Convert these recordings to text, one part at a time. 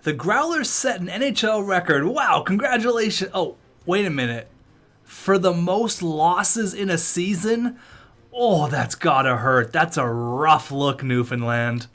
The Growlers set an NHL record. Wow, congratulations. Oh, wait a minute. For the most losses in a season? Oh, that's gotta hurt. That's a rough look, Newfoundland.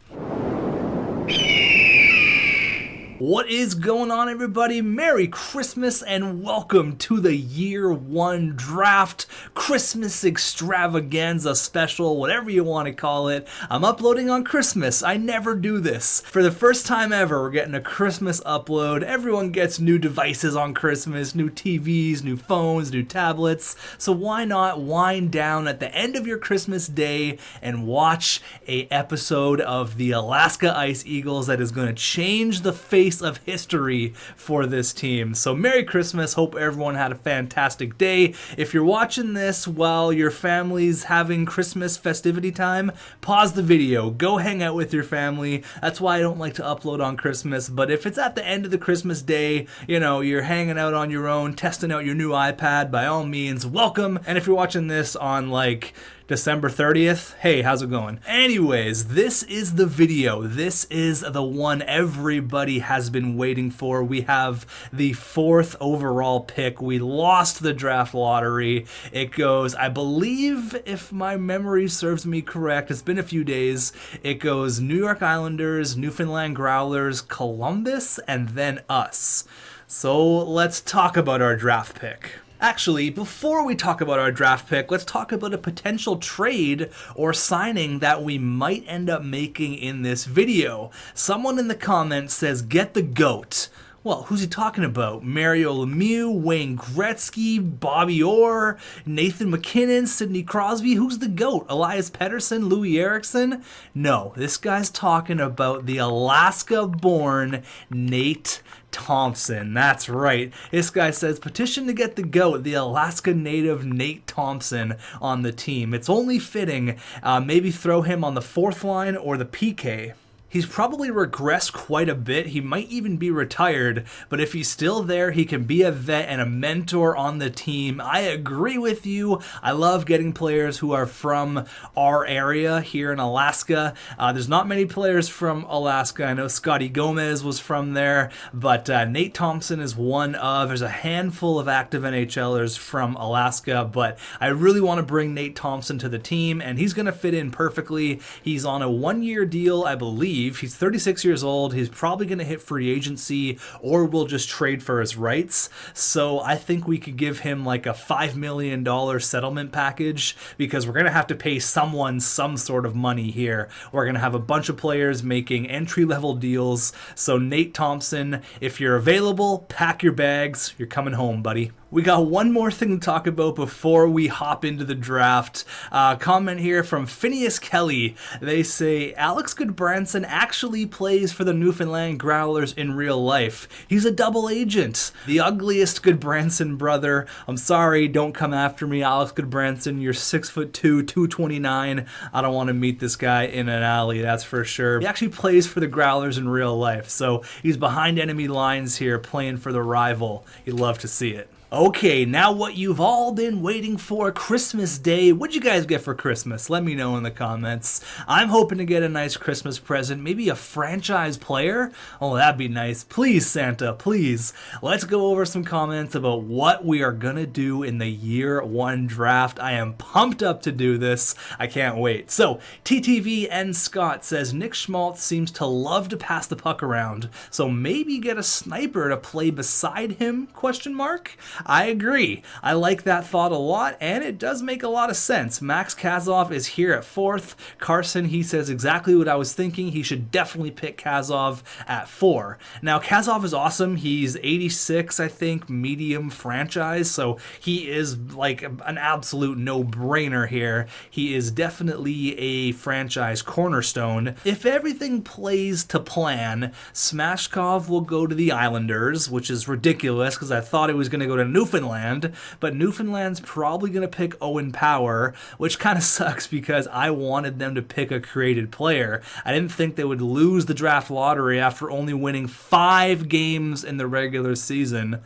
What is going on, everybody? Merry Christmas and welcome to the Year 1 Draft Christmas Extravaganza Special, whatever you want to call it. I'm uploading on Christmas. I never do this. For the first time ever, we're getting a Christmas upload. Everyone gets new devices on Christmas, new TVs, new phones, new tablets. So why not wind down at the end of your Christmas day and watch an episode of the Alaska Ice Eagles that is going to change the face of history for this team. So Merry Christmas. Hope everyone had a fantastic day. If you're watching this while your family's having Christmas festivity time, pause the video. Go hang out with your family. That's why I don't like to upload on Christmas. But if it's at the end of the Christmas day, you know, you're hanging out on your own, testing out your new iPad, by all means, welcome. And if you're watching this on like December 30th, hey, how's it going? Anyways, this is the video. This is the one everybody has been waiting for. We have the 4th overall pick. We lost the draft lottery. It goes, I believe, if my memory serves me correct, it's been a few days. It goes New York Islanders, Newfoundland Growlers, Columbus, and then us. So let's talk about our draft pick. Actually, before we talk about our draft pick, let's talk about a potential trade or signing that we might end up making in this video. Someone in the comments says, get the GOAT. Well, who's he talking about? Mario Lemieux, Wayne Gretzky, Bobby Orr, Nathan MacKinnon, Sidney Crosby? Who's the GOAT? Elias Pettersson, Louis Eriksson? No, this guy's talking about the Alaska-born Nate Thompson. That's right. This guy says, petition to get the GOAT, the Alaska native Nate Thompson, on the team. It's only fitting. Maybe throw him on the 4th line or the PK. He's probably regressed quite a bit. He might even be retired, but if he's still there, he can be a vet and a mentor on the team. I agree with you. I love getting players who are from our area here in Alaska. There's not many players from Alaska. I know Scotty Gomez was from there, but Nate Thompson is one of. There's a handful of active NHLers from Alaska, but I really want to bring Nate Thompson to the team, and he's going to fit in perfectly. He's on a 1-year deal, I believe. He's 36 years old. He's probably going to hit free agency, or we'll just trade for his rights. So I think we could give him like a $5 million settlement package, because we're going to have to pay someone some sort of money here. We're going to have a bunch of players making entry-level deals. So Nate Thompson, if you're available, pack your bags. You're coming home, buddy. We got one more thing to talk about before we hop into the draft. Comment here from Phineas Kelly. They say, Alex Goodbranson actually plays for the Newfoundland Growlers in real life. He's a double agent. The ugliest Goodbranson brother. I'm sorry, don't come after me, Alex Goodbranson. You're 6'2", 229. I don't want to meet this guy in an alley, that's for sure. He actually plays for the Growlers in real life, so he's behind enemy lines here playing for the rival. You'd love to see it. Okay, now what you've all been waiting for, Christmas Day. What'd you guys get for Christmas? Let me know in the comments. I'm hoping to get a nice Christmas present, maybe a franchise player. Oh, that'd be nice. Please, Santa, please. Let's go over some comments about what we are gonna do in the Year 1 draft. I am pumped up to do this. I can't wait. So, TTV and Scott says, Nick Schmaltz seems to love to pass the puck around, so maybe get a sniper to play beside him, question mark? I agree. I like that thought a lot, and it does make a lot of sense. Max Kazov is here at 4th. Carson, he says exactly what I was thinking. He should definitely pick Kazov at 4. Now, Kazov is awesome. He's 86, I think, medium franchise, so he is like an absolute no-brainer here. He is definitely a franchise cornerstone. If everything plays to plan, Smashkov will go to the Islanders, which is ridiculous because I thought it was going to go to Newfoundland, but Newfoundland's probably going to pick Owen Power, which kind of sucks because I wanted them to pick a created player. I didn't think they would lose the draft lottery after only winning 5 games in the regular season.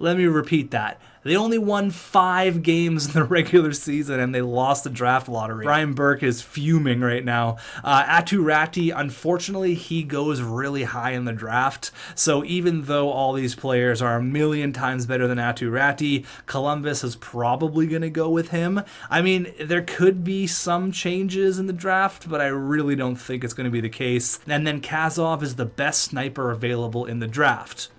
Let me repeat that. They only won 5 games in the regular season and they lost the draft lottery. Brian Burke is fuming right now. Atu Ratti, unfortunately, he goes really high in the draft. So even though all these players are a million times better than Atu Ratti, Columbus is probably going to go with him. I mean, there could be some changes in the draft, but I really don't think it's going to be the case. And then Kazov is the best sniper available in the draft.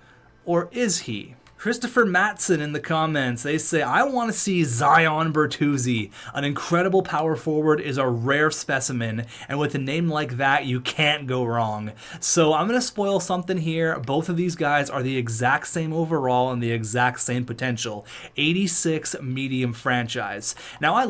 Or is he? Christopher Matson in the comments, they say, I want to see Zion Bertuzzi. An incredible power forward is a rare specimen, and with a name like that, you can't go wrong. So I'm going to spoil something here. Both of these guys are the exact same overall and the exact same potential. 86 medium franchise. Now I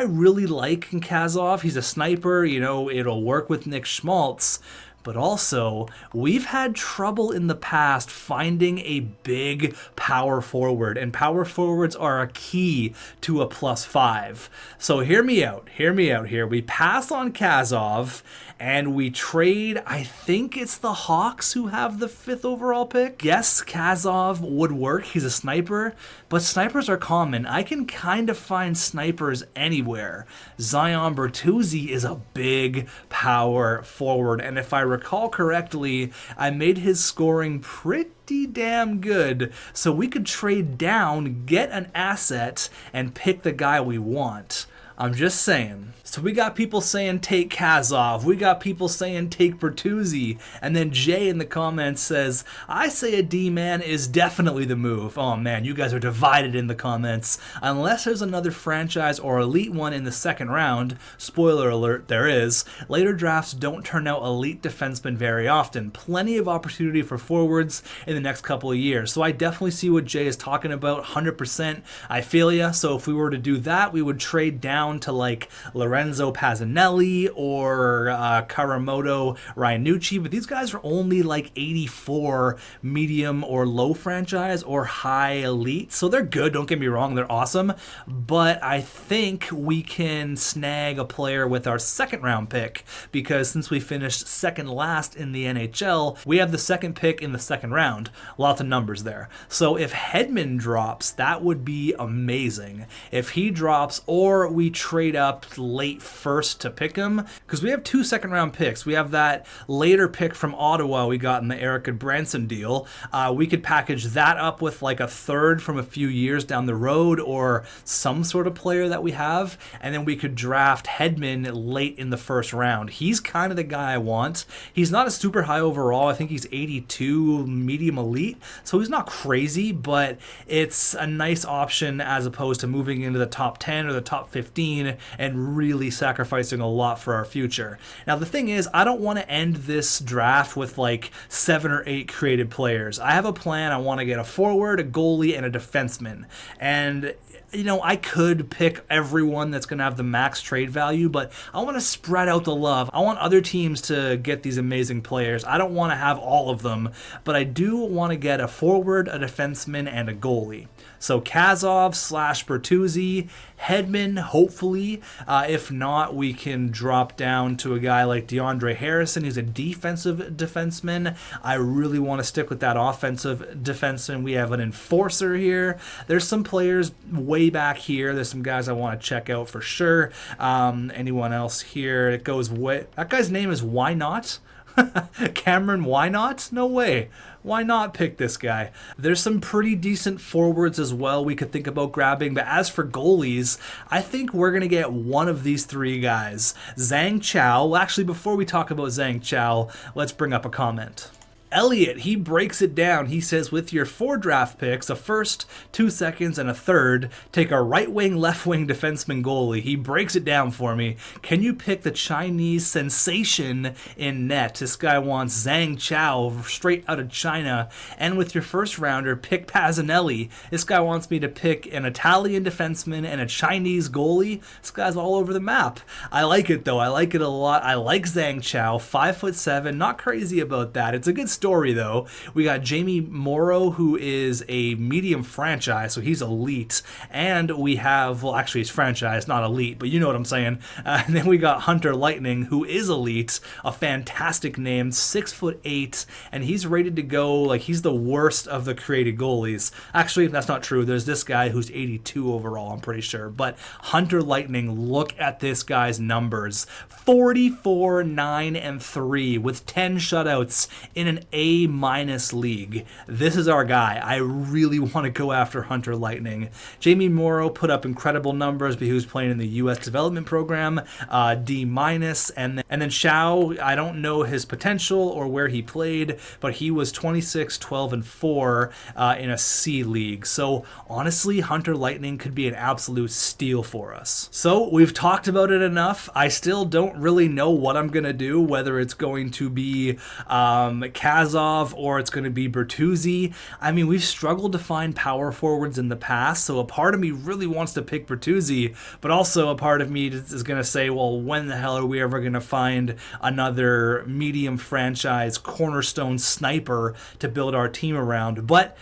really like Kazov. He's a sniper, you know, it'll work with Nick Schmaltz. But also, we've had trouble in the past finding a big power forward, and power forwards are a key to a +5. So hear me out here. We pass on Kazov, and we trade, I think it's the Hawks who have the 5th overall pick. Yes, Kazov would work. He's a sniper, but snipers are common. I can kind of find snipers anywhere. Zion Bertuzzi is a big power forward, and if I recall correctly, I made his scoring pretty damn good, so we could trade down, get an asset, and pick the guy we want. I'm just saying. So we got people saying take Kazov, we got people saying take Bertuzzi, and then Jay in the comments says, I say a D-man is definitely the move. Oh man, you guys are divided in the comments. Unless there's another franchise or elite one in the second round, spoiler alert, there is, later drafts don't turn out elite defensemen very often. Plenty of opportunity for forwards in the next couple of years. So I definitely see what Jay is talking about, 100%. I feel ya. So if we were to do that, we would trade down to like Lorenzo Pazzanelli or Karamoto Ryanucci, but these guys are only like 84 medium or low franchise or high elite, so they're good, don't get me wrong, they're awesome, but I think we can snag a player with our second round pick, because since we finished second last in the NHL, we have the second pick in the second round. Lots of numbers there. So if Hedman drops, that would be amazing. If he drops, or we trade up late first to pick him, because we have 2 second round picks. We have that later pick from Ottawa we got in the Erica Branson deal. We could package that up with like a third from a few years down the road, or some sort of player that we have, and then we could draft Hedman late in the first round. He's kind of the guy I want. He's not a super high overall. I think he's 82 medium elite, so he's not crazy, but it's a nice option as opposed to moving into the top 10 or the top 15 and really sacrificing a lot for our future. Now the thing is, I don't want to end this draft with like 7 or 8 created players. I have a plan. I want to get a forward, a goalie, and a defenseman. And you know, I could pick everyone that's going to have the max trade value, but I want to spread out the love. I want other teams to get these amazing players. I don't want to have all of them, but I do want to get a forward, a defenseman, and a goalie. So Kazov / Bertuzzi, Hedman, hopefully. If not, we can drop down to a guy like DeAndre Harrison, who's a defensive defenseman. I really want to stick with that offensive defenseman. We have an enforcer here. There's some players way back here. There's some guys I want to check out for sure. Anyone else here? It goes way. That guy's name is Why Not? Cameron, why not? No way. Why not pick this guy? There's some pretty decent forwards as well we could think about grabbing, but as for goalies, I think we're going to get one of these 3 guys. Zhang Chao. Well, actually, before we talk about Zhang Chao, let's bring up a comment. Elliot, he breaks it down. He says, with your 4 draft picks, a first, 2 seconds, and a third, take a right wing, left wing defenseman goalie. He breaks it down for me. Can you pick the Chinese sensation in net? This guy wants Zhang Chao straight out of China. And with your first rounder, pick Pazzanelli. This guy wants me to pick an Italian defenseman and a Chinese goalie. This guy's all over the map. I like it though. I like it a lot. I like Zhang Chao, 5'7", not crazy about that. It's a good start. story, though. We got Jamie Morrow, who is a medium franchise, so he's elite. And we have, well, actually, he's franchise, not elite, but you know what I'm saying. And then we got Hunter Lightning, who is elite, a fantastic name, 6'8", and he's rated to go, like, he's the worst of the created goalies. Actually, that's not true. There's this guy who's 82 overall, I'm pretty sure. But Hunter Lightning, look at this guy's numbers. 44, 9, and 3 with 10 shutouts in an A- league. This is our guy. I really want to go after Hunter Lightning. Jamie Morrow put up incredible numbers, but he was playing in the U.S. development program, D-, and then Shao, I don't know his potential or where he played, but he was 26, 12, and 4 in a C league. So honestly, Hunter Lightning could be an absolute steal for us. So we've talked about it enough. I still don't really know what I'm going to do, whether it's going to be Kazov or it's going to be Bertuzzi. I mean, we've struggled to find power forwards in the past, so a part of me really wants to pick Bertuzzi, but also a part of me is going to say, well, when the hell are we ever going to find another medium franchise cornerstone sniper to build our team around? But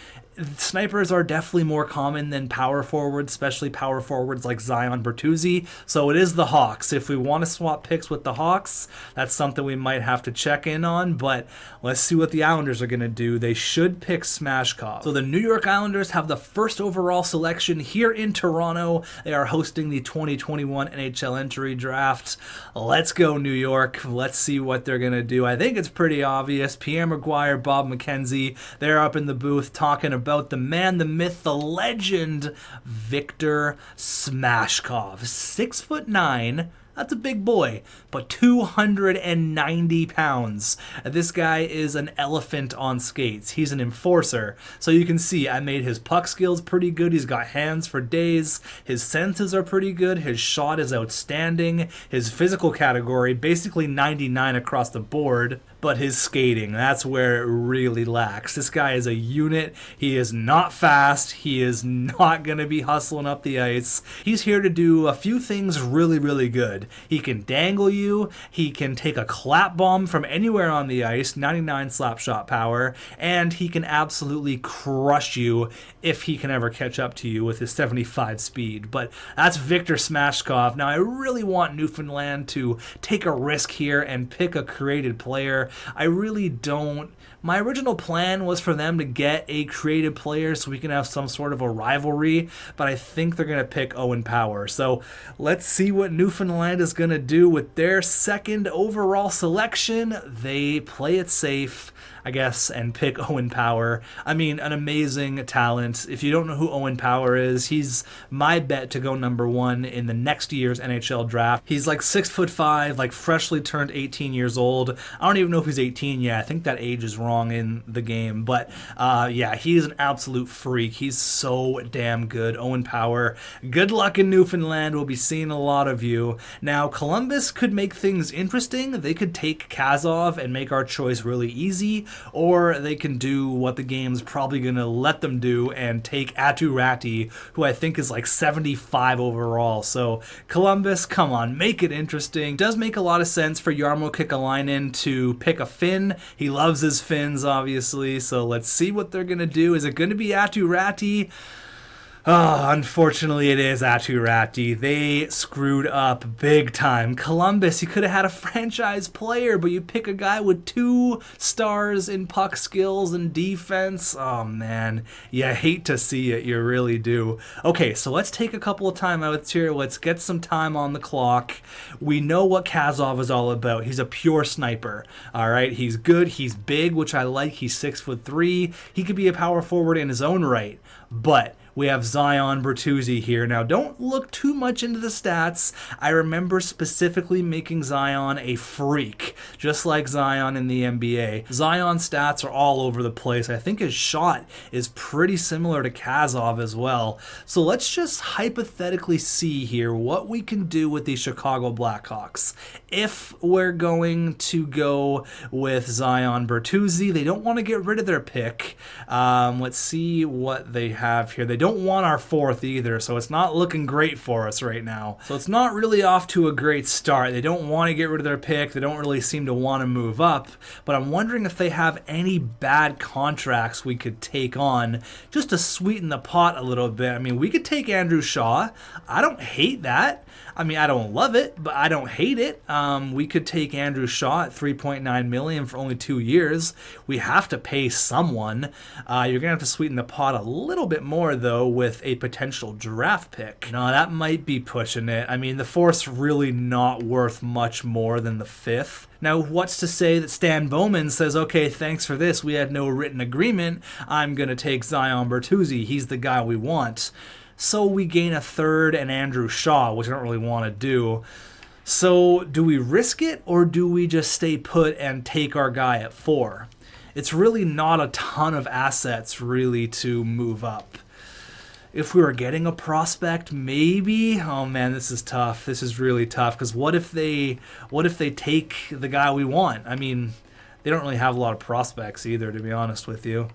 snipers are definitely more common than power forwards, especially power forwards like Zion Bertuzzi. So it is the Hawks. If we want to swap picks with the Hawks, that's something we might have to check in on. But let's see what the Islanders are going to do. They should pick Smashkov. So the New York Islanders have the first overall selection here in Toronto. They are hosting the 2021 NHL entry draft. Let's go, New York. Let's see what they're going to do. I think it's pretty obvious. Pierre Maguire, Bob McKenzie, they're up in the booth talking about the man, the myth, the legend, Victor Smashkov. 6'9". That's a big boy, but 290 pounds. This guy is an elephant on skates. He's an enforcer. So you can see I made his puck skills pretty good. He's got hands for days. His senses are pretty good. His shot is outstanding. His physical category, basically 99 across the board. But his skating, that's where it really lacks. This guy is a unit. He is not fast. He is not going to be hustling up the ice. He's here to do a few things really, really good. He can dangle you. He can take a clap bomb from anywhere on the ice, 99 slap shot power, and he can absolutely crush you if he can ever catch up to you with his 75 speed. But that's Victor Smashkov. Now, I really want Newfoundland to take a risk here and pick a created player. I really don't. My original plan was for them to get a creative player so we can have some sort of a rivalry, but I think they're going to pick Owen Power. So let's see what Newfoundland is going to do with their second overall selection. They play it safe, I guess, and pick Owen Power. I mean, an amazing talent. If you don't know who Owen Power is, he's my bet to go number 1 in the next year's NHL draft. He's like 6'5", like freshly turned 18 years old. I don't even know if he's 18 yet. I think that age is wrong in the game. But yeah, he's an absolute freak. He's so damn good. Owen Power. Good luck in Newfoundland. We'll be seeing a lot of you. Now, Columbus could make things interesting. They could take Kazov and make our choice really easy, or they can do what the game's probably going to let them do and take Atu Ratti, who I think is like 75 overall. So Columbus, come on, make it interesting. Does make a lot of sense for Jarmo Kekalainen to pick a Finn. He loves his Finns, obviously, so let's see what they're going to do. Is it going to be Atu Ratti? Oh, unfortunately, it is Atu Ratti. They screwed up big time. Columbus, you could have had a franchise player, but you pick a guy with 2 stars in puck skills and defense. Oh, man. You hate to see it. You really do. Okay, so let's take a couple of timeouts here. Let's get some time on the clock. We know what Kazov is all about. He's a pure sniper. All right, he's good. He's big, which I like. He's 6'3". He could be a power forward in his own right, but we have Zion Bertuzzi here. Now, don't look too much into the stats. I remember specifically making Zion a freak, just like Zion in the NBA. Zion's stats are all over the place. I think his shot is pretty similar to Kazov as well. So let's just hypothetically see here what we can do with the Chicago Blackhawks. If we're going to go with Zion Bertuzzi, they don't want to get rid of their pick. Let's see what they have here. They don't want our 4th either, so it's not looking great for us right now. So it's not really off to a great start. They don't want to get rid of their pick. They don't really seem to want to move up, but I'm wondering if they have any bad contracts we could take on just to sweeten the pot a little bit. I mean, we could take Andrew Shaw. I don't hate that. I mean, I don't love it, but I don't hate it. We could take Andrew Shaw at $3.9 million for only 2 years. We have to pay someone. You're gonna have to sweeten the pot a little bit more though with a potential draft pick. No, that might be pushing it. I mean, the 4th's really not worth much more than the 5th. Now, what's to say that Stan Bowman says, okay, thanks for this. We had no written agreement. I'm gonna take Zion Bertuzzi. He's the guy we want. So we gain a 3rd and Andrew Shaw, which I don't really want to do. So do we risk it, or do we just stay put and take our guy at 4? It's really not a ton of assets really to move up. If we were getting a prospect, maybe. Oh man, this is tough. This is really tough, because what if they take the guy we want? I mean, they don't really have a lot of prospects either, to be honest with you.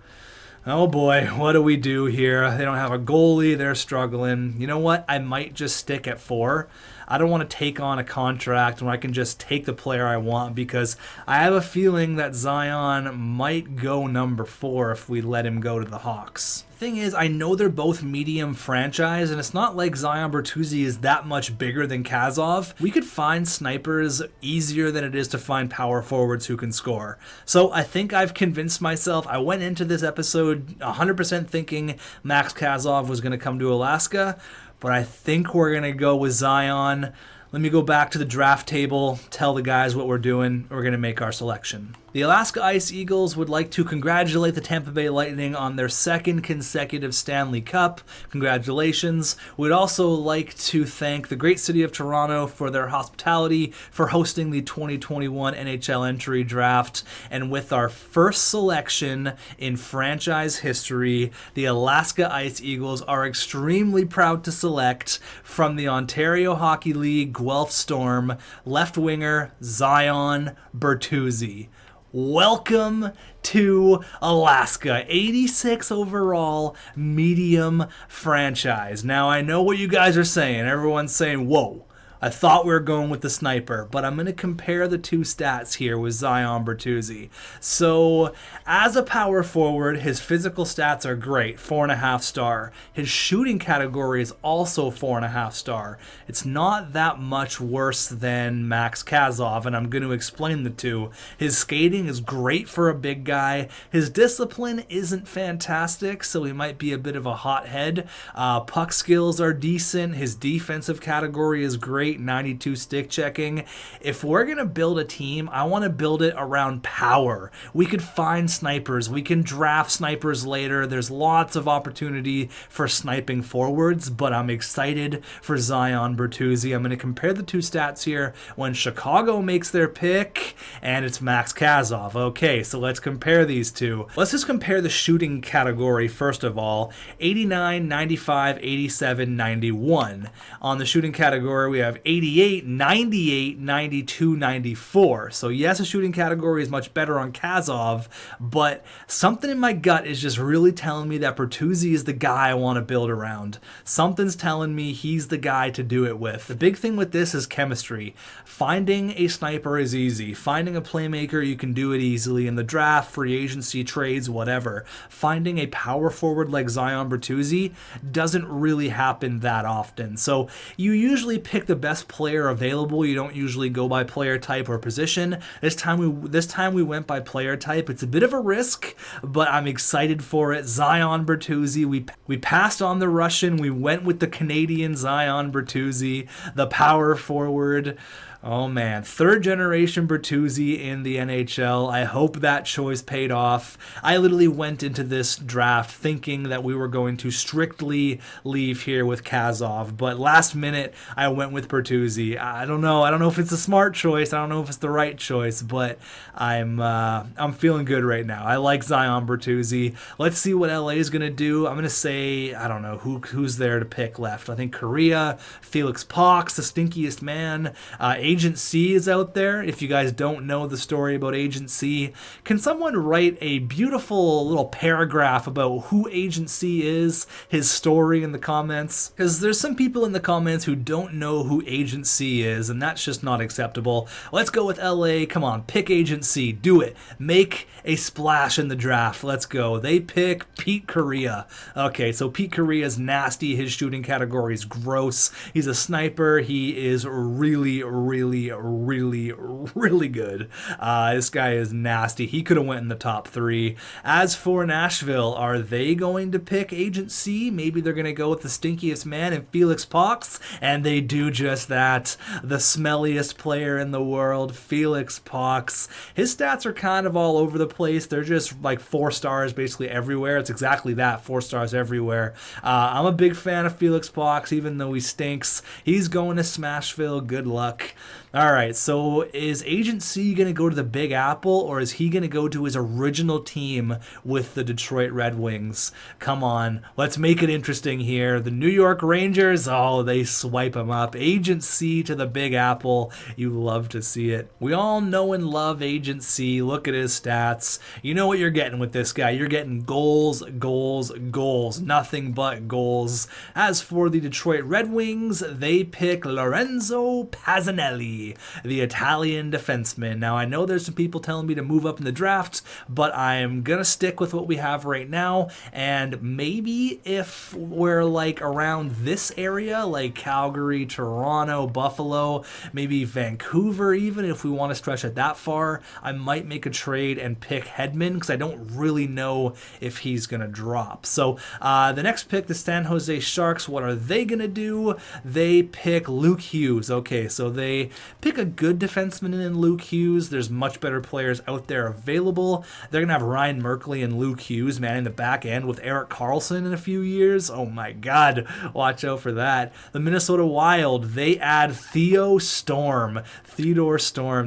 Oh boy, what do we do here? They don't have a goalie, they're struggling. You know what? I might just stick at 4. I don't want to take on a contract when I can just take the player I want, because I have a feeling that Zion might go number 4 if we let him go to the Hawks. Thing is, I know they're both medium franchise, and it's not like Zion Bertuzzi is that much bigger than Kazov. We could find snipers easier than it is to find power forwards who can score. So I think I've convinced myself. I went into this episode 100% thinking Max Kazov was going to come to Alaska, but I think we're going to go with Zion. Let me go back to the draft table, tell the guys what we're doing. We're going to make our selection. The Alaska Ice Eagles would like to congratulate the Tampa Bay Lightning on their 2nd consecutive Stanley Cup. Congratulations. We'd also like to thank the great city of Toronto for their hospitality for hosting the 2021 NHL entry draft. And with our first selection in franchise history, the Alaska Ice Eagles are extremely proud to select from the Ontario Hockey League Guelph Storm left winger Zion Bertuzzi. Welcome to Alaska, 86 overall, medium franchise. Now, I know what you guys are saying. Everyone's saying, whoa, I thought we were going with the sniper, but I'm going to compare the 2 stats here with Zion Bertuzzi. So, as a power forward, his physical stats are great, 4.5 star. His shooting category is also 4.5 star. It's not that much worse than Max Kazov, and I'm going to explain the 2. His skating is great for a big guy. His discipline isn't fantastic, so he might be a bit of a hothead. Puck skills are decent. His defensive category is great. 92 stick checking. If we're going to build a team, I want to build it around power. We could find snipers. We can draft snipers later. There's lots of opportunity for sniping forwards, but I'm excited for Zion Bertuzzi. I'm going to compare the 2 stats here when Chicago makes their pick, and it's Max Kazov. Okay, so let's compare these 2. Let's just compare the shooting category first of all. 89, 95, 87, 91. On the shooting category, we have 88, 98, 92, 94. So yes, the shooting category is much better on Kazov, but something in my gut is just really telling me that Bertuzzi is the guy I want to build around. Something's telling me he's the guy to do it with. The big thing with this is chemistry. Finding a sniper is easy. Finding a playmaker, you can do it easily in the draft, free agency, trades, whatever. Finding a power forward like Zion Bertuzzi doesn't really happen that often. So you usually pick the best player available. You don't usually go by player type or position. This time we went by player type. It's a bit of a risk, but I'm excited for it. Zion Bertuzzi. We passed on the Russian. We went with the Canadian Zion Bertuzzi, the power forward. Oh man, 3rd generation Bertuzzi in the NHL. I hope that choice paid off. I literally went into this draft thinking that we were going to strictly leave here with Kazov, but last minute I went with Bertuzzi. I don't know if it's a smart choice. I don't know if it's the right choice, but I'm feeling good right now. I like Zion Bertuzzi. Let's see what LA is gonna do. I'm gonna say, I don't know who's there to pick left. I think Korea, Felix Pox, the stinkiest man. Agent C is out there. If you guys don't know the story about Agent C, can someone write a beautiful little paragraph about who Agent C is, his story in the comments? Because there's some people in the comments who don't know who Agent C is, and that's just not acceptable. Let's go with LA. Come on, pick Agent C. Do it. Make a splash in the draft. Let's go. They pick Pete Correa. Okay, so Pete Correa is nasty. His shooting category is gross. He's a sniper. He is really, really, really, really good. This guy is nasty. He could have went in the top 3. As for Nashville, are they going to pick Agent C? Maybe they're going to go with the stinkiest man in Felix Pox, and they do just that. The smelliest player in the world, Felix Pox. His stats are kind of all over the place. They're just like 4 stars basically everywhere. It's exactly that, 4 stars everywhere. I'm a big fan of Felix Pox, even though he stinks. He's going to Smashville. Good luck. All right, so is Agent C going to go to the Big Apple, or is he going to go to his original team with the Detroit Red Wings? Come on, let's make it interesting here. The New York Rangers, oh, they swipe him up. Agent C to the Big Apple. You love to see it. We all know and love Agent C. Look at his stats. You know what you're getting with this guy. You're getting goals, goals, goals. Nothing but goals. As for the Detroit Red Wings, they pick Lorenzo Pazzanelli, the Italian defenseman. Now, I know there's some people telling me to move up in the draft, but I'm going to stick with what we have right now, and maybe if we're like around this area, like Calgary, Toronto, Buffalo, maybe Vancouver even, if we want to stretch it that far, I might make a trade and pick Hedman, because I don't really know if he's going to drop. So the next pick, the San Jose Sharks, what are they going to do? They pick Luke Hughes. Okay, so they pick a good defenseman in Luke Hughes. There's much better players out there available. They're going to have Ryan Merkley and Luke Hughes manning the back end with Erik Karlsson in a few years. Oh my God, watch out for that. The Minnesota Wild, they add Theodore Storm,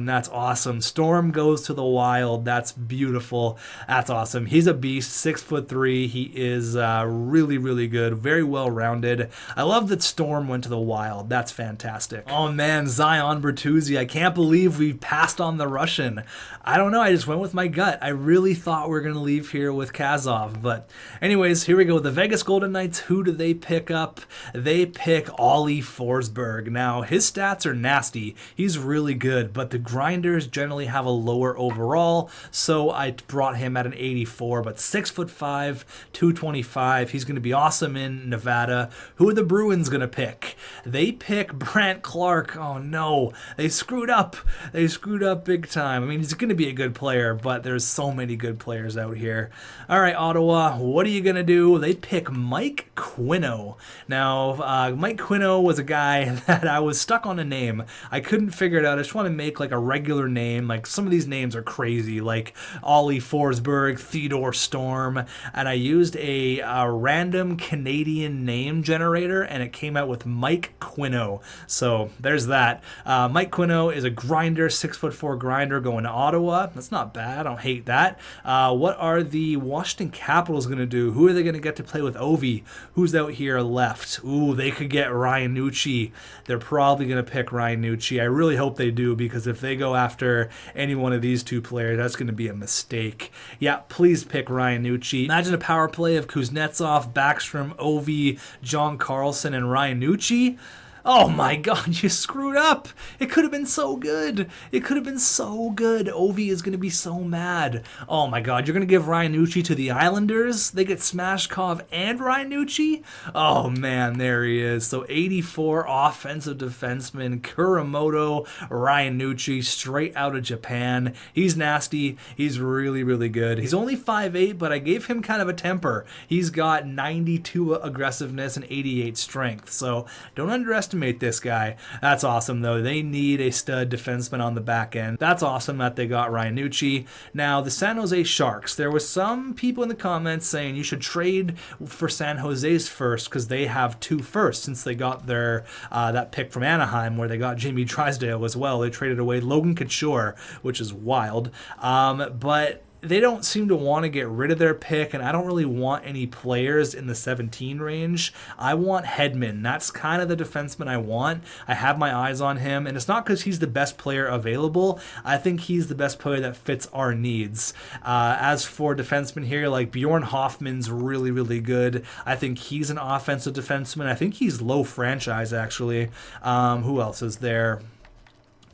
that's awesome. Storm goes to the Wild. That's beautiful. That's awesome. He's a beast, 6'3". He is really, really good, very well-rounded. I love that Storm went to the Wild. That's fantastic. Oh man, Zion Bertuzzi. I can't believe we passed on the Russian. I don't know. I just went with my gut. I really thought we were going to leave here with Kazov. But anyways, here we go. The Vegas Golden Knights, who do they pick up? They pick Ollie Forsberg. Now, his stats are nasty. He's really good, but the grinders generally have a lower overall, so I brought him at an 84, but 6'5", 225. He's going to be awesome in Nevada. Who are the Bruins going to pick? They pick Brandt Clark. Oh no, they screwed up. They screwed up big time. I mean, he's going to be a good player, but there's so many good players out here. All right, Ottawa, what are you going to do? They pick Mike Quino. Now, Mike Quino was a guy that I was stuck on a name. I couldn't figure it out. I just want to make like a regular name. Like some of these names are crazy, like Ollie Forsberg, Theodore Storm, and I used a random Canadian name generator, and it came out with Mike Quino. So there's that. Mike Quino is a grinder, 6'4" grinder going to Ottawa. That's not bad. I don't hate that. What are the Washington Capitals going to do? Who are they going to get to play with Ovi? Who's out here left? Ooh, they could get Ryan Nucci. They're probably going to pick Ryan Nucci. I really hope they do, because if they go after any one of these two players, that's going to be a mistake. Yeah, please pick Ryan Nucci. Imagine a power play of Kuznetsov, Backstrom, Ovi, John Carlson, and Ryan Nucci. Oh my God, you screwed up. It could have been so good. It could have been so good. Ovi is going to be so mad. Oh my God, you're going to give Ryan Nucci to the Islanders? They get Smashkov and Ryan Nucci? Oh man, there he is. So 84 offensive defenseman, Kuramoto, Ryan Nucci, straight out of Japan. He's nasty. He's really, really good. He's only 5'8", but I gave him kind of a temper. He's got 92 aggressiveness and 88 strength. So don't underestimate this guy. That's awesome, though. They need a stud defenseman on the back end. That's awesome that they got Ryan Nucci. Now, the San Jose Sharks. There was some people in the comments saying you should trade for San Jose's first because they have 2 firsts since they got their that pick from Anaheim where they got Jamie Drysdale as well. They traded away Logan Couture, which is wild. But they don't seem to want to get rid of their pick, and I don't really want any players in the 17 range. I want Hedman. That's kind of the defenseman I want. I have my eyes on him, and it's not because he's the best player available. I think he's the best player that fits our needs. As for defensemen here, like Bjorn Hoffman's really, really good. I think he's an offensive defenseman. I think he's low franchise, actually. Who else is there?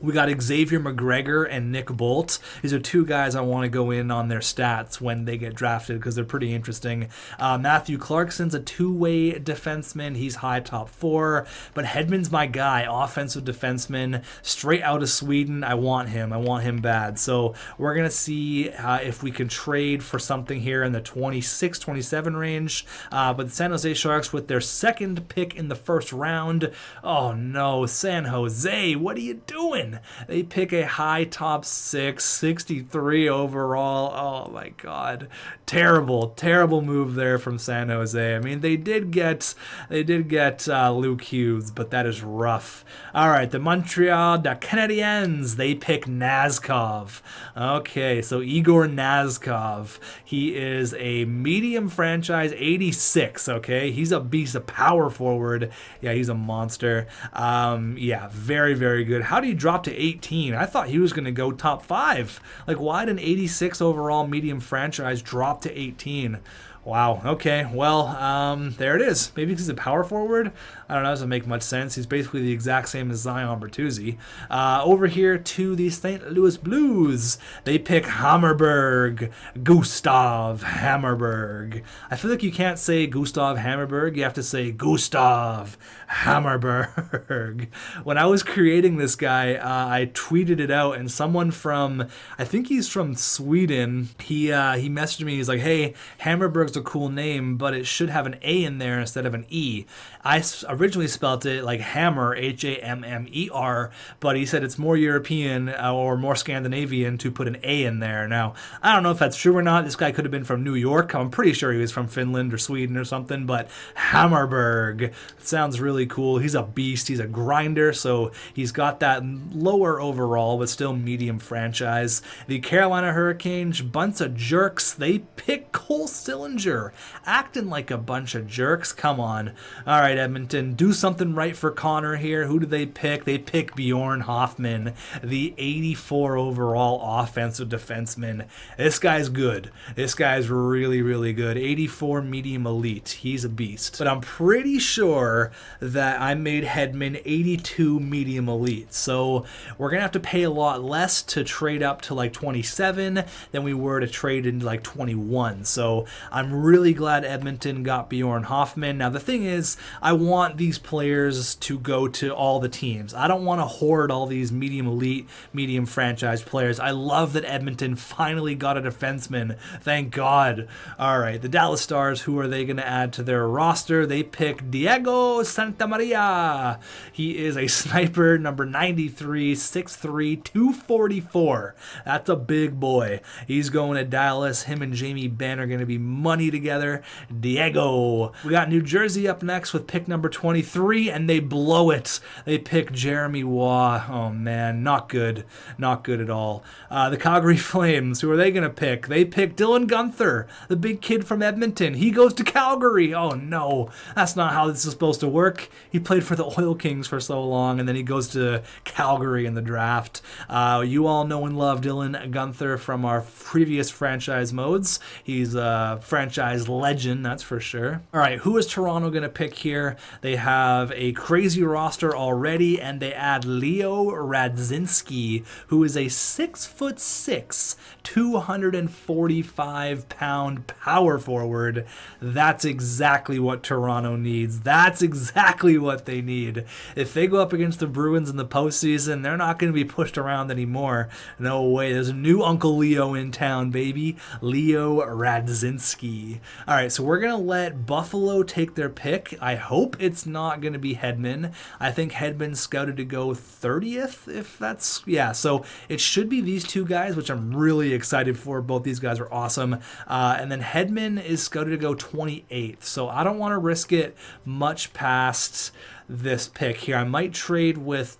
We got Xavier McGregor and Nick Bolt. These are two guys I want to go in on their stats when they get drafted because they're pretty interesting. Matthew Clarkson's a two-way defenseman. He's high top 4. But Hedman's my guy, offensive defenseman, straight out of Sweden. I want him. I want him bad. So we're going to see if we can trade for something here in the 26, 27 range. But the San Jose Sharks with their second pick in the first round. Oh no, San Jose, what are you doing? They pick a high top 6, 63 overall. Oh my God, terrible move there from San Jose. I mean, they did get Luke Hughes, but that is rough. All right, the Montreal Canadiens, they pick Nazkov. Okay, so Igor Nazkov. He is a medium franchise 86. Okay, he's a beast, a power forward. Yeah, he's a monster. Yeah, very good. How do you drop to 18? I thought he was going to go top 5. Like, why did an 86 overall medium franchise drop to 18? Wow. Okay. Well, there it is. Maybe because he's a power forward. I don't know. It doesn't make much sense. He's basically the exact same as Zion Bertuzzi. Over here to the St. Louis Blues, they pick Hammerberg. Gustav Hammerberg. I feel like you can't say Gustav Hammerberg. You have to say Gustav Hammerberg. When I was creating this guy, I tweeted it out, and someone from, I think he's from Sweden, he messaged me. He's like, "Hey, Hammerberg's a cool name, but it should have an A in there instead of an E." I originally spelled it like hammer, Hammer, but he said it's more European or more Scandinavian to put an A in there. Now, I don't know if that's true or not. This guy could have been from New York. I'm pretty sure he was from Finland or Sweden or something, but Hammerberg sounds really cool. He's a beast. He's a grinder, so he's got that lower overall, but still medium franchise. The Carolina Hurricanes, bunch of jerks. They pick Cole Sillinger, acting like a bunch of jerks. Come on. All right, Edmonton, do something right for Connor here. Who do they pick? They pick Bjorn Hoffman, the 84 overall offensive defenseman. This guy's good. This guy's really good. 84 medium elite. He's a beast. But I'm pretty sure that I made Hedman 82 medium elite. So we're going to have to pay a lot less to trade up to like 27 than we were to trade into like 21. So I'm really glad Edmonton got Bjorn Hoffman. Now the thing is, I want these players to go to all the teams. I don't want to hoard all these medium elite, medium franchise players. I love that Edmonton finally got a defenseman. Thank God. All right, the Dallas Stars, who are they going to add to their roster? They pick Diego Santamaria. He is a sniper, number 93, 6'3", 244. That's a big boy. He's going to Dallas. Him and Jamie Benn are going to be money together. Diego. We got New Jersey up next with pick number 23, and they blow it. They pick Jeremy Waugh. Oh man, not good. Not good at all. The Calgary Flames, who are they going to pick? They pick Dylan Guenther, the big kid from Edmonton. He goes to Calgary. Oh no, that's not how this is supposed to work. He played for the Oil Kings for so long, and then he goes to Calgary in the draft. You all know and love Dylan Guenther from our previous franchise modes. He's a franchise legend, that's for sure. All right, who is Toronto going to pick here? They have a crazy roster already, and they add Leo Radzinski, who is a 6'6", 245-pound power forward. That's exactly what Toronto needs. That's exactly what they need. If they go up against the Bruins in the postseason, they're not going to be pushed around anymore. No way. There's a new Uncle Leo in town, baby. Leo Radzinski. All right, so we're going to let Buffalo take their pick. I hope it's not going to be Hedman. I think Hedman's scouted to go 30th, if that's, yeah. So it should be these two guys, which I'm really excited for. Both these guys are awesome. And then Hedman is scouted to go 28th. So I don't want to risk it much past this pick here. I might trade with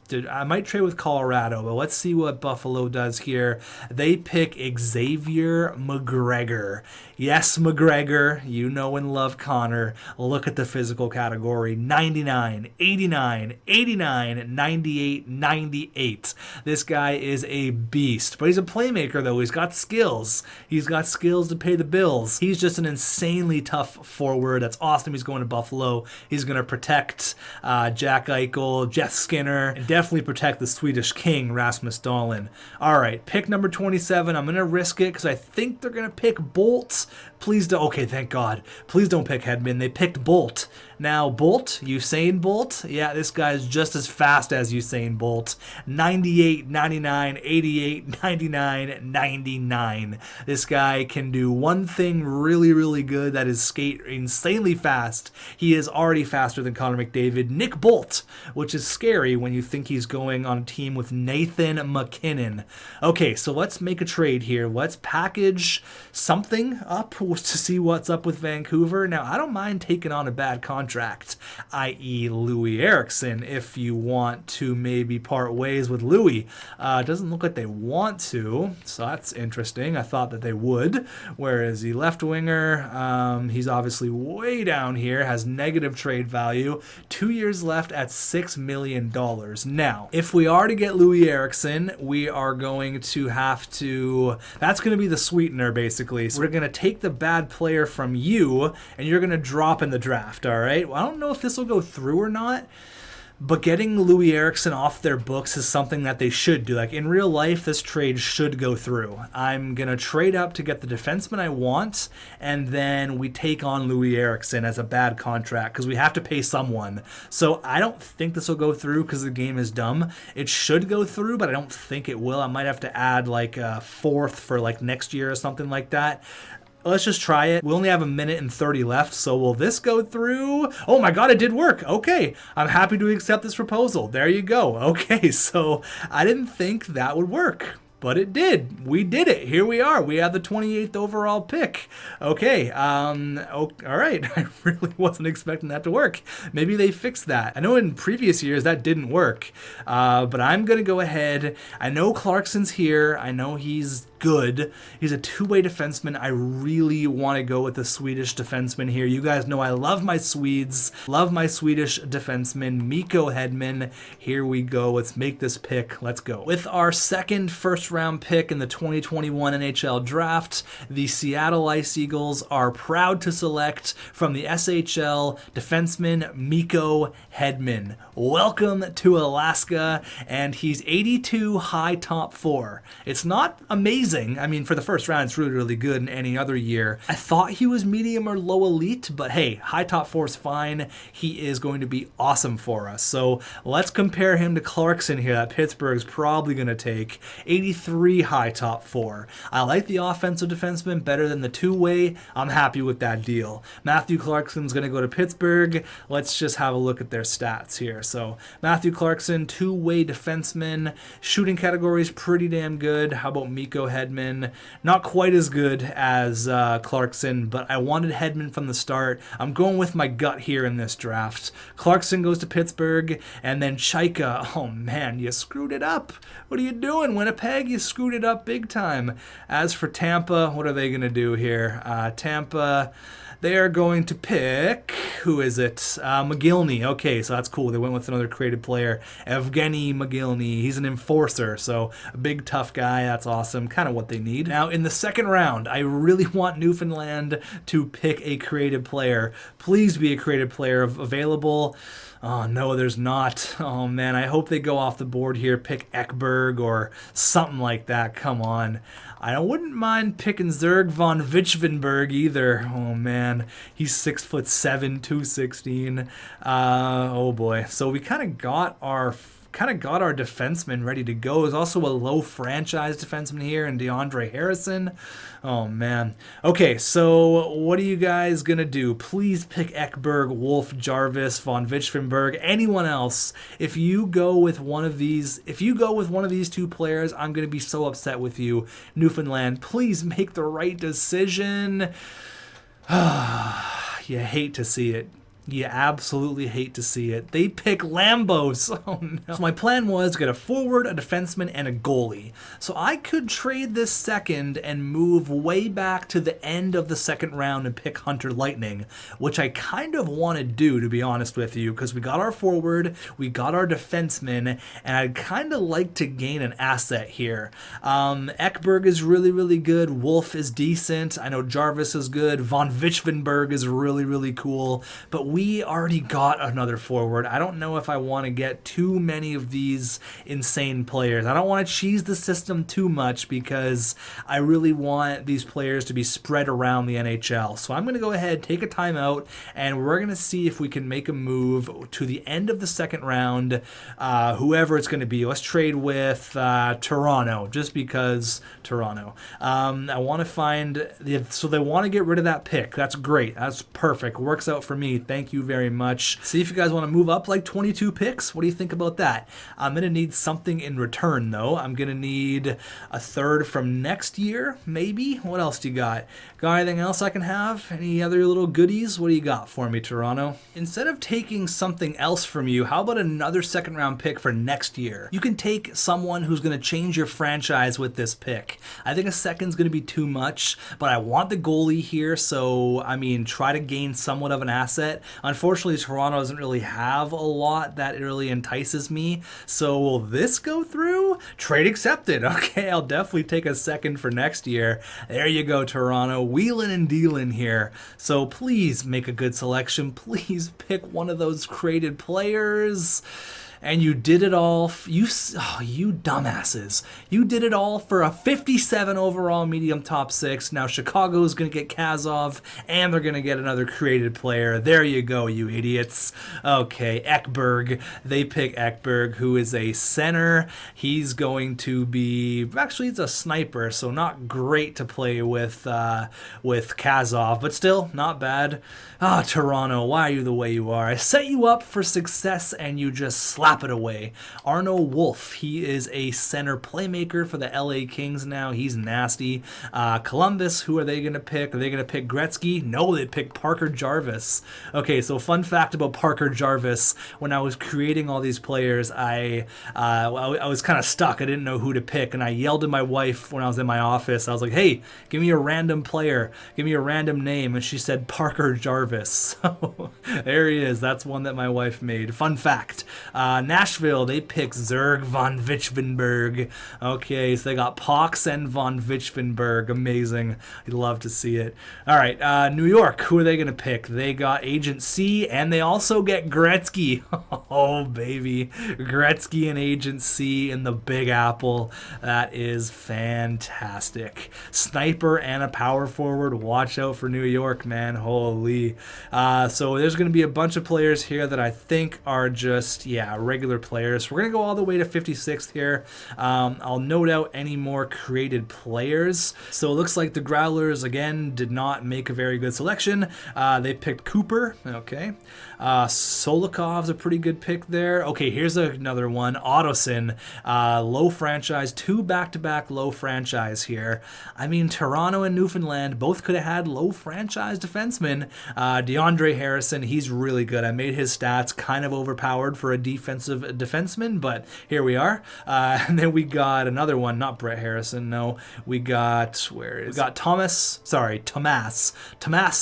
Colorado, but let's see what Buffalo does here. They pick Xavier McGregor. Yes, McGregor, you know and love Connor. Look at the physical category. 99, 89, 89, 98, 98. This guy is a beast, but he's a playmaker though. He's got skills. He's got skills to pay the bills. He's just an insanely tough forward. That's awesome. He's going to Buffalo. He's going to protect Jack Eichel, Jeff Skinner, and definitely protect the Swedish king, Rasmus Dahlin. All right, pick number 27. I'm going to risk it because I think they're going to pick Bolt. Please don't. Okay, thank God. Please don't pick Hedman. They picked Bolt. Now, Bolt, Usain Bolt, yeah, this guy's just as fast as Usain Bolt. 98, 99, 88, 99, 99. This guy can do one thing really, really good, that is skate insanely fast. He is already faster than Connor McDavid. Nick Bolt, which is scary when you think he's going on a team with Nathan McKinnon. Okay, so let's make a trade here. Let's package something up to see what's up with Vancouver. Now, I don't mind taking on a bad contract, i.e. Louis Eriksson, if you want to maybe part ways with Louis. It doesn't look like they want to, so that's interesting. I thought that they would. Where is he? Left winger. He's obviously way down here, has negative trade value. 2 years left at $6 million. Now, if we are to get Louis Eriksson, we are going to have to, that's going to be the sweetener, basically. So we're going to take the bad player from you, and you're going to drop in the draft, all right? Well, I don't know if this will go through or not, but getting Louis Eriksson off their books is something that they should do. Like, in real life, this trade should go through. I'm going to trade up to get the defenseman I want, and then we take on Louis Eriksson as a bad contract because we have to pay someone. So I don't think this will go through because the game is dumb. It should go through, but I don't think it will. I might have to add like a fourth for like next year or something like that. Let's just try it. We only have 1:30 left, so will this go through? Oh my God, it did work. Okay, I'm happy to accept this proposal. There you go. Okay, so I didn't think that would work, but it did. We did it. Here we are. We have the 28th overall pick. Okay. All right. I really wasn't expecting that to work. Maybe they fixed that. I know in previous years that didn't work, but I'm going to go ahead. I know Clarkson's here. I know he's good. He's a two-way defenseman. I really want to go with the Swedish defenseman here. You guys know I love my Swedes. Love my Swedish defenseman, Mikko Hedman. Here we go. Let's make this pick. Let's go. With our second first-round pick in the 2021 NHL draft, the Seattle Ice Eagles are proud to select from the SHL defenseman Mikko Hedman. Welcome to Alaska, and he's 82 high top 4. It's not amazing. I mean, for the first round, it's really, really good in any other year. I thought he was medium or low elite, but hey, high top 4 is fine. He is going to be awesome for us. So let's compare him to Clarkson here that Pittsburgh's probably going to take. 83 high top 4. I like the offensive defenseman better than the two-way. I'm happy with that deal. Matthew Clarkson's going to go to Pittsburgh. Let's just have a look at their stats here. So Matthew Clarkson, two-way defenseman. Shooting category is pretty damn good. How about Mikko Hedman? Not quite as good as Clarkson, but I wanted Hedman from the start. I'm going with my gut here in this draft. Clarkson goes to Pittsburgh, and then Chaika. Oh man, you screwed it up. What are you doing, Winnipeg? You screwed it up big time. As for Tampa, what are they going to do here? Tampa, they are going to pick, who is it? McGillney. Okay, so that's cool. They went with another creative player, Evgeny McGillney. He's an enforcer, so a big, tough guy. That's awesome. Kind of what they need. Now, in the second round, I really want Newfoundland to pick a creative player. Please be a creative player available. Oh, no, there's not. Oh, man, I hope they go off the board here, pick Ekberg or something like that. Come on. I wouldn't mind picking Zerg von Wichvenberg either. Oh, man. He's 6'7", 216. Oh, boy. So we kind of got our defenseman ready to go. There's also a low franchise defenseman here in DeAndre Harrison. Oh, man. Okay, so what are you guys going to do? Please pick Ekberg, Wolf, Jarvis, von Wichvenberg, anyone else. If you go with one of these two players, I'm going to be so upset with you. Newfoundland, please make the right decision. You hate to see it. You absolutely hate to see it. They pick Lambos. Oh no. So my plan was to get a forward, a defenseman, and a goalie. So I could trade this second and move way back to the end of the second round and pick Hunter Lightning, which I kind of want to do, to be honest with you, because we got our forward, we got our defenseman, and I'd kind of like to gain an asset here. Ekberg is really, really good. Wolf is decent. I know Jarvis is good. Von Vichvenberg is really, really cool. But we already got another forward. I don't know if I want to get too many of these insane players. I don't want to cheese the system too much because I really want these players to be spread around the NHL. So I'm going to go ahead, take a timeout, and we're going to see if we can make a move to the end of the second round, whoever it's going to be. Let's trade with Toronto, just because Toronto. I want to find, so they want to get rid of that pick. That's great. That's perfect. Works out for me. Thank you very much. See if you guys want to move up like 22 picks. What do you think about that? I'm going to need something in return, though. I'm going to need a third from next year, maybe. What else do you got? Got anything else I can have? Any other little goodies? What do you got for me, Toronto? Instead of taking something else from you, how about another second round pick for next year? You can take someone who's going to change your franchise with this pick. I think a second's going to be too much, but I want the goalie here, so, I mean, try to gain somewhat of an asset. Unfortunately, Toronto doesn't really have a lot that really entices me, so will this go through? Trade accepted. Okay, I'll definitely take a second for next year. There you go, Toronto. Wheeling and dealing here. So please make a good selection. Please pick one of those created players. And you did it all, you dumbasses. You did it all for a 57 overall medium top 6. Now Chicago's going to get Kazov, and they're going to get another created player. There you go, you idiots. Okay, Ekberg. They pick Ekberg, who is a center. He's going to be, actually, he's a sniper, so not great to play with Kazov, but still, not bad. Toronto, why are you the way you are? I set you up for success, and you just slap it away. Arno Wolf, he is a center playmaker for the LA Kings now. He's nasty. Columbus, who are they going to pick? Are they going to pick Gretzky? No, they picked Parker Jarvis. Okay, so fun fact about Parker Jarvis, when I was creating all these players, I was kind of stuck. I didn't know who to pick, and I yelled at my wife when I was in my office. I was like, hey, give me a random player. Give me a random name. And she said Parker Jarvis. So there he is. That's one that my wife made. Fun fact. Nashville, they pick Zerg von Vichvenberg. Okay, so they got Pox and von Vichvenberg. Amazing. I'd love to see it. All right, New York, who are they going to pick? They got Agent C, and they also get Gretzky. Oh, baby. Gretzky and Agent C in the Big Apple. That is fantastic. Sniper and a power forward. Watch out for New York, man. Holy. So there's going to be a bunch of players here that I think are just, regular players. We're going to go all the way to 56th here. I'll note out any more created players. So it looks like the Growlers, again, did not make a very good selection. They picked Cooper. Okay. Solokov's a pretty good pick there. Okay, here's another one. Ottoson, low franchise, 2 back-to-back low franchise here. I mean, Toronto and Newfoundland both could have had low franchise defensemen. DeAndre Harrison, he's really good. I made his stats kind of overpowered for a defensive defenseman, but here we are. And then we got another one, not Brett Harrison, no. We got, Tomas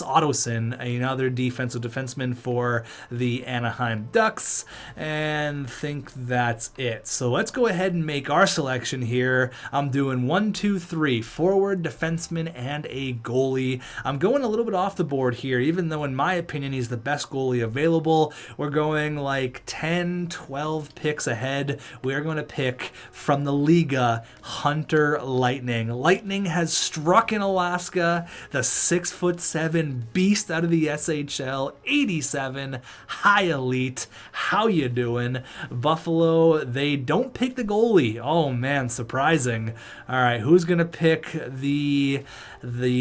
Ottoson, another defensive defenseman for the Anaheim Ducks, and think that's it. So let's go ahead and make our selection here. I'm doing 1, 2, 3, forward, defenseman, and a goalie. I'm going a little bit off the board here, even though in my opinion he's the best goalie available. We're going like 10, 12 picks ahead. We're going to pick from the Liga, Hunter Lightning. Lightning has struck in Alaska, the 6'7" beast out of the SHL, 87, high elite. How how you doing? Buffalo, they don't pick the goalie. Oh man, surprising. All right, who's gonna pick the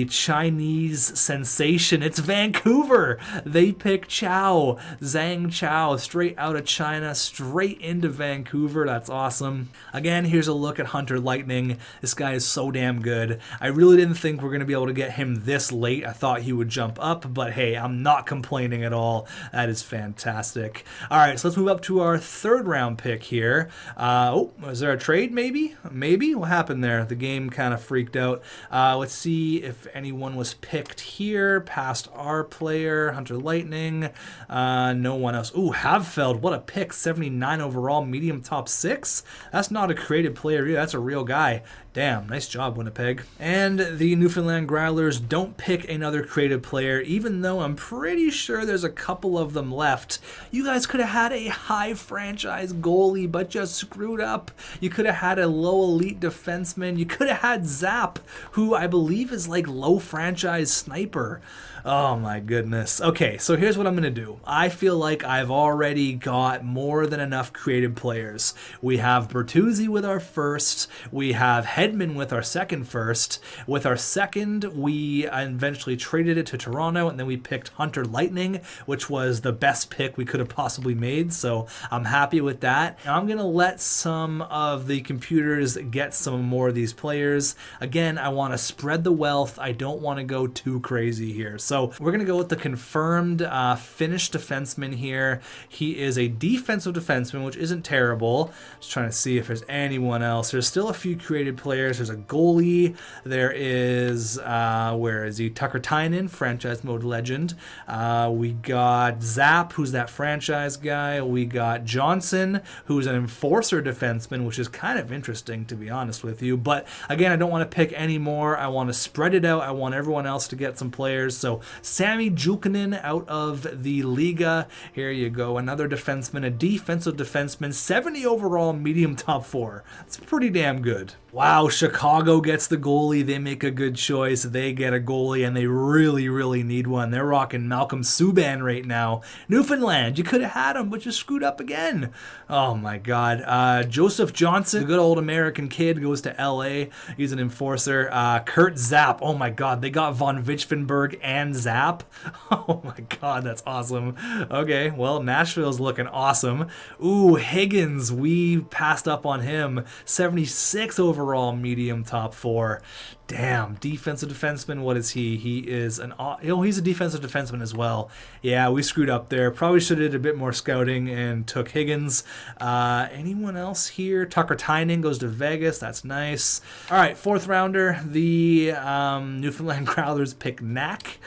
Chinese sensation? It's Vancouver. They pick Chow, Zhang Chow, straight out of China, straight into Vancouver. That's awesome. Again, here's a look at Hunter Lightning. This guy is so damn good. I really didn't think we're gonna be able to get him this late. I thought he would jump up, but hey, I'm not complaining at all. That is fantastic. All right, so let's move up to our third round pick here. Oh, was there a trade maybe? Maybe? What happened there? The game kind of freaked out. Let's see if anyone was picked here past our player, Hunter Lightning. No one else. Ooh, Havfeld, what a pick. 79 overall, medium top 6. That's not a created player either. That's a real guy. Damn, nice job, Winnipeg. And the Newfoundland Growlers don't pick another creative player, even though I'm pretty sure there's a couple of them left. You guys could have had a high franchise goalie, but just screwed up. You could have had a low elite defenseman. You could have had Zap, who I believe is like low franchise sniper. Oh my goodness. Okay, so here's what I'm going to do. I feel like I've already got more than enough creative players. We have Bertuzzi with our first. We have Hedman with our second first. With our second, we eventually traded it to Toronto, and then we picked Hunter Lightning, which was the best pick we could have possibly made, so I'm happy with that. Now I'm going to let some of the computers get some more of these players. Again, I want to spread the wealth. I don't want to go too crazy here. So we're going to go with the confirmed Finnish defenseman here. He is a defensive defenseman, which isn't terrible. Just trying to see if there's anyone else. There's still a few created players. There's a goalie. There is, where is he? Tucker Tynan, franchise mode legend. We got Zap, who's that franchise guy. We got Johnson, who's an enforcer defenseman, which is kind of interesting, to be honest with you. But again, I don't want to pick any more. I want to spread it out. I want everyone else to get some players. So Sami Julkinen out of the Liga. Here you go. Another defenseman, a defensive defenseman, 70 overall, medium top 4. It's pretty damn good. Wow, Chicago gets the goalie. They make a good choice. They get a goalie, and they really, really need one. They're rocking Malcolm Subban right now. Newfoundland, you could have had him, but you screwed up again. Oh, my God. Joseph Johnson, the good old American kid, goes to L.A. He's an enforcer. Kurt Zapp. Oh, my God. They got Von Wichvenberg and Zap. Oh, my God. That's awesome. Okay, well, Nashville's looking awesome. Ooh, Higgins. We passed up on him. 76 overall, medium top 4. Damn, defensive defenseman. What is he? He is he's a defensive defenseman as well. Yeah, we screwed up there. Probably should have did a bit more scouting and took Higgins. Anyone else here? Tucker Tynan goes to Vegas. That's nice. All right, fourth rounder. The Newfoundland Growlers pick Knack.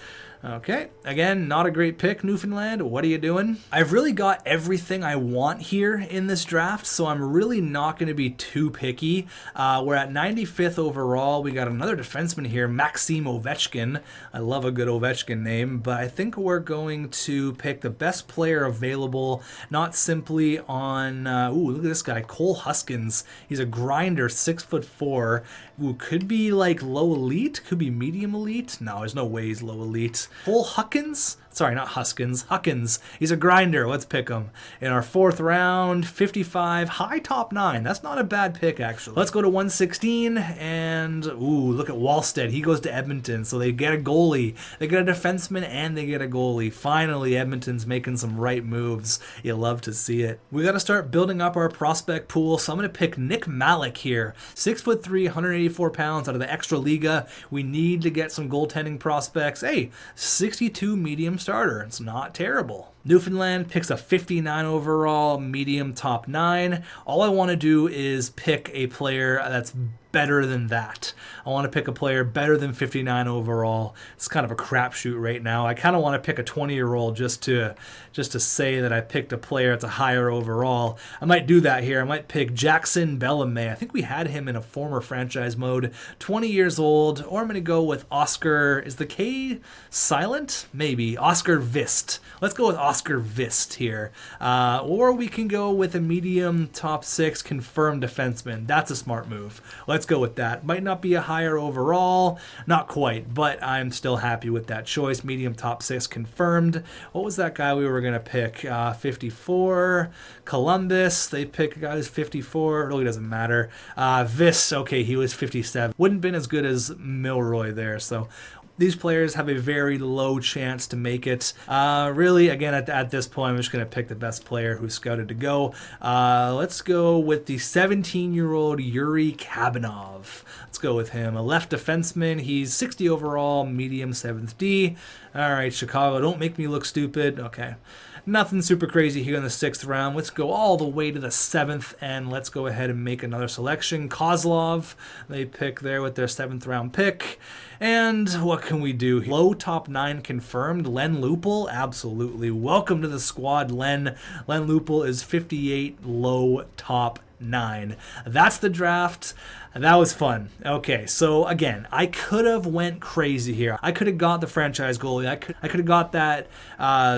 Okay, again, not a great pick, Newfoundland. What are you doing? I've really got everything I want here in this draft, so I'm really not going to be too picky. We're at 95th overall. We got another defenseman here, Maxim Ovechkin. I love a good Ovechkin name, but I think we're going to pick the best player available, not simply on, ooh, look at this guy, Cole Huskins. He's a grinder, 6'4". Ooh, could be like low elite, could be medium elite. No, there's no way he's low elite. Cole Huckins? Sorry, not Huskins. Huckins. He's a grinder. Let's pick him. In our fourth round, 55, high top 9. That's not a bad pick, actually. Let's go to 116, and ooh, look at Wallstead. He goes to Edmonton, so they get a goalie. They get a defenseman, and they get a goalie. Finally, Edmonton's making some right moves. You love to see it. We got to start building up our prospect pool, so I'm going to pick Nick Malik here. 6'3", 184 pounds out of the Extra Liga. We need to get some goaltending prospects. Hey, 62 medium starter. It's not terrible. Newfoundland picks a 59 overall, medium top 9. All I want to do is pick a player that's better than that. I want to pick a player better than 59 overall. It's kind of a crapshoot right now. I kind of want to pick a 20-year-old just to say that I picked a player that's a higher overall. I might do that here. I might pick Jackson Bellamé. I think we had him in a former franchise mode. 20 years old. Or I'm going to go with Oscar. Is the K silent? Maybe. Oscar Vist. Let's go with Oscar Vist here. Or we can go with a medium top 6 confirmed defenseman. That's a smart move. Let's go with that. Might not be a higher overall, not quite, but I'm still happy with that choice. Medium top 6 confirmed. What was that guy we were going to pick? 54. Columbus, they pick a guy who's 54. It really doesn't matter. Vis, okay, he was 57. Wouldn't have been as good as Milroy there, so these players have a very low chance to make it. Really, again, at this point, I'm just going to pick the best player who's scouted to go. Let's go with the 17-year-old Yuri Kabinov. Let's go with him. A left defenseman. He's 60 overall, medium 7th D. All right, Chicago, don't make me look stupid. Okay. Nothing super crazy here in the 6th round. Let's go all the way to the 7th, and let's go ahead and make another selection. Kozlov, they pick there with their 7th round pick. And what can we do? Low top 9 confirmed. Len Lupel, absolutely. Welcome to the squad, Len. Len Lupel is 58, low top 9. That's the draft. That was fun. Okay, so again, I could have went crazy here. I could have got the franchise goalie. I could have got that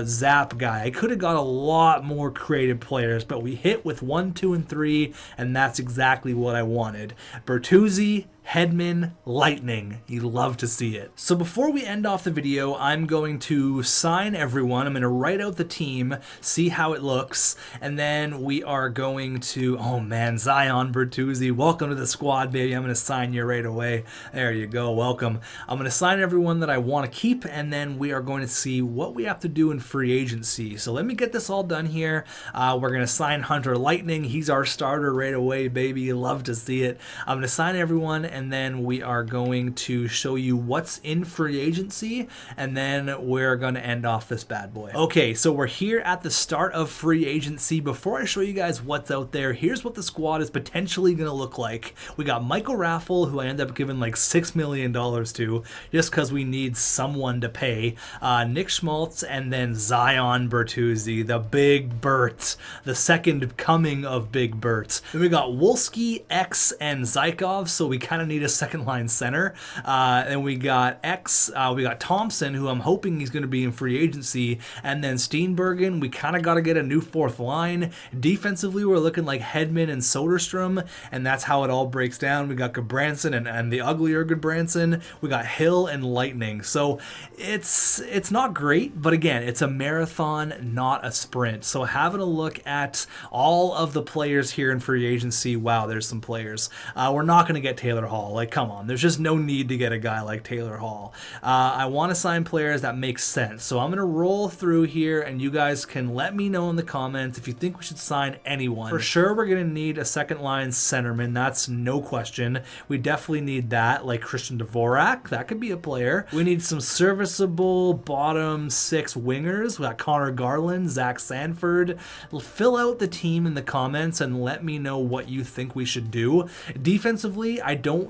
Zap guy. I could have got a lot more creative players, but we hit with 1, 2, and 3, and that's exactly what I wanted. Bertuzzi, Hedman, Lightning. You love to see it. So before we end off the video, I'm going to sign everyone. I'm going to write out the team, see how it looks, and then we are going to, oh man, Zion Bertuzzi, welcome to the squad, baby. I'm going to sign you right away. There you go. Welcome. I'm going to sign everyone that I want to keep, and then we are going to see what we have to do in free agency. So let me get this all done here. We're going to sign Hunter Lightning. He's our starter right away, baby. You love to see it. I'm going to sign everyone, and then we are going to show you what's in free agency, and then we're going to end off this bad boy. Okay, so we're here at the start of free agency. Before I show you guys what's out there, here's what the squad is potentially going to look like. We got Michael Raffle, who I ended up giving like $6 million to, just because we need someone to pay. Nick Schmaltz, and then Zion Bertuzzi, the Big Bert, the second coming of Big Bert. Then we got Wolski, X, and Zykov, so we kind of need a second line center. And we got we got Thompson, who I'm hoping he's going to be in free agency, and then Steenbergen. We kind of got to get a new 4th line. Defensively, we're looking like Hedman and Soderstrom, and that's how it all breaks down. We got Goodbranson and the uglier Goodbranson. We got Hill and Lightning. So it's not great, but again, it's a marathon, not a sprint. So having a look at all of the players here in free agency, wow, there's some players. We're not going to get Taylor Hall. Like, come on, there's just no need to get a guy like Taylor Hall. I want to sign players that make sense. So I'm going to roll through here, and you guys can let me know in the comments if you think we should sign anyone. For sure, we're going to need a second line centerman. That's no question. We definitely need that, like Christian Dvorak. That could be a player. We need some serviceable bottom 6 wingers. We got Connor Garland, Zach Sanford. Fill out the team in the comments and let me know what you think we should do. Defensively,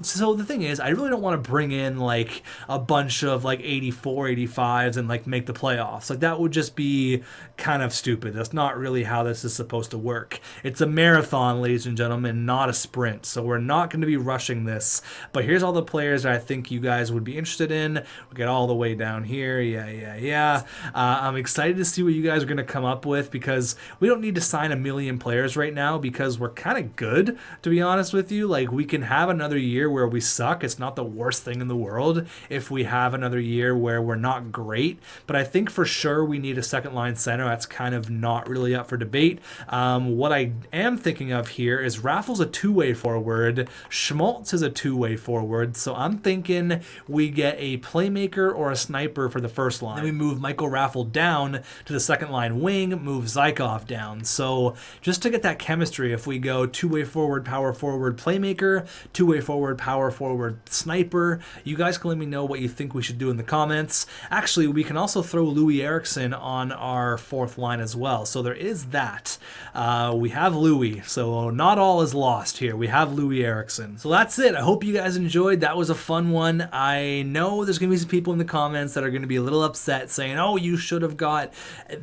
so the thing is, I really don't want to bring in like a bunch of like 84, 85s and like make the playoffs. Like, that would just be kind of stupid. That's not really how this is supposed to work. It's a marathon, ladies and gentlemen, not a sprint. So we're not going to be rushing this. But here's all the players that I think you guys would be interested in. We'll get all the way down here. Yeah. I'm excited to see what you guys are going to come up with, because we don't need to sign a million players right now, because we're kind of good, to be honest with you. Like, we can have another year where we suck. It's not the worst thing in the world if we have another year where we're not great. But I think for sure we need a second line center. That's kind of not really up for debate. What I am thinking of here is Raffle's a two-way forward. Schmaltz is a two-way forward. So I'm thinking we get a playmaker or a sniper for the first line. Then we move Michael Raffle down to the second line wing, move Zykov down. So just to get that chemistry, if we go two-way forward, power forward, playmaker, two-way forward, power forward, sniper, you guys can let me know what you think we should do in the comments. Actually, we can also throw Louis Eriksson on our fourth line as well. So there is that. We have Louis, so not all is lost here. We have Louis Eriksson. So that's it. I hope you guys enjoyed. That was a fun one. I know there's going to be some people in the comments that are going to be a little upset saying, oh, you should have got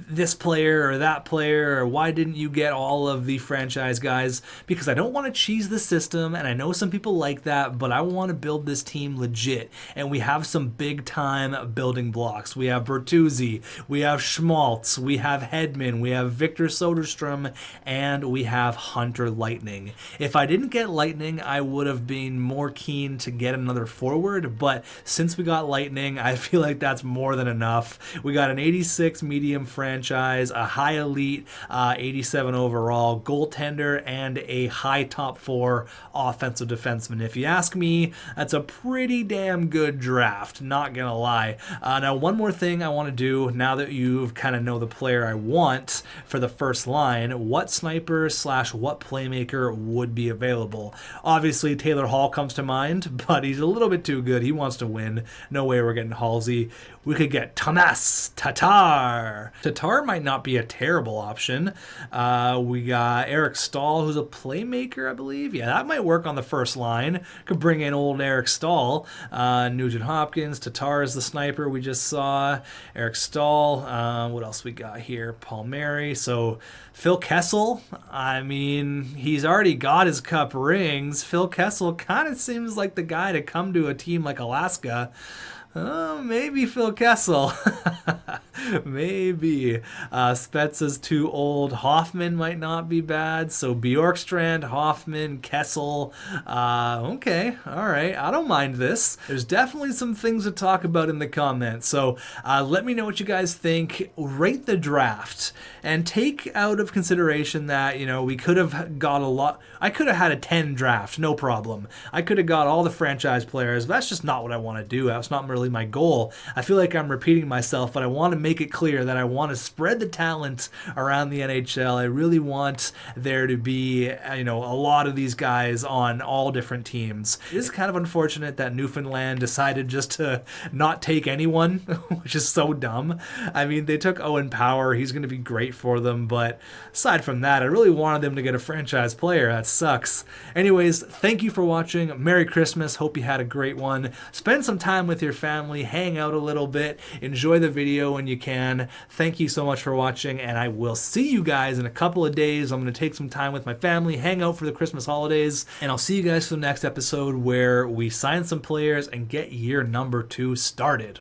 this player or that player, or why didn't you get all of the franchise guys? Because I don't want to cheese the system, and I know some people like that. that, but I want to build this team legit. And we have some big time building blocks. We have Bertuzzi, we have Schmaltz, we have Hedman, we have Victor Soderstrom, and we have Hunter Lightning. If I didn't get Lightning, I would have been more keen to get another forward, but since we got Lightning, I feel like that's more than enough. We got an 86 medium franchise, a high elite 87 overall goaltender, and a high top 4 offensive defenseman. If you ask me, that's a pretty damn good draft, not gonna lie. Now, one more thing I want to do now that you kind of know the player I want for the first line, what sniper / what playmaker would be available? Obviously, Taylor Hall comes to mind, but he's a little bit too good. He wants to win. No way we're getting Halsey. We could get Tomas Tatar. Tatar might not be a terrible option. We got Eric Stahl, who's a playmaker, I believe. Yeah, that might work on the first line. Could bring in old Eric Stahl. Nugent Hopkins. Tatar is the sniper we just saw. Eric Stahl. What else we got here? Palmieri. So Phil Kessel. I mean, he's already got his cup rings. Phil Kessel kind of seems like the guy to come to a team like Alaska. Maybe Phil Kessel. Maybe. Spezza's too old. Hoffman might not be bad. So Bjorkstrand, Hoffman, Kessel. Okay. All right. I don't mind this. There's definitely some things to talk about in the comments. So let me know what you guys think. Rate the draft. And take out of consideration that, we could have got a lot. I could have had a 10 draft. No problem. I could have got all the franchise players. But that's just not what I want to do. That's not really my goal. I feel like I'm repeating myself, but I want to make it clear that I want to spread the talent around the NHL. I really want there to be, a lot of these guys on all different teams. It is kind of unfortunate that Newfoundland decided just to not take anyone, which is so dumb. I mean, they took Owen Power. He's going to be great for them, but aside from that, I really wanted them to get a franchise player. That sucks. Anyways, thank you for watching. Merry Christmas. Hope you had a great one. Spend some time with your family, hang out a little bit, enjoy the video when you can. Thank you so much for watching, and I will see you guys in a couple of days. I'm going to take some time with my family, hang out for the Christmas holidays, and I'll see you guys for the next episode where we sign some players and get year number 2 started.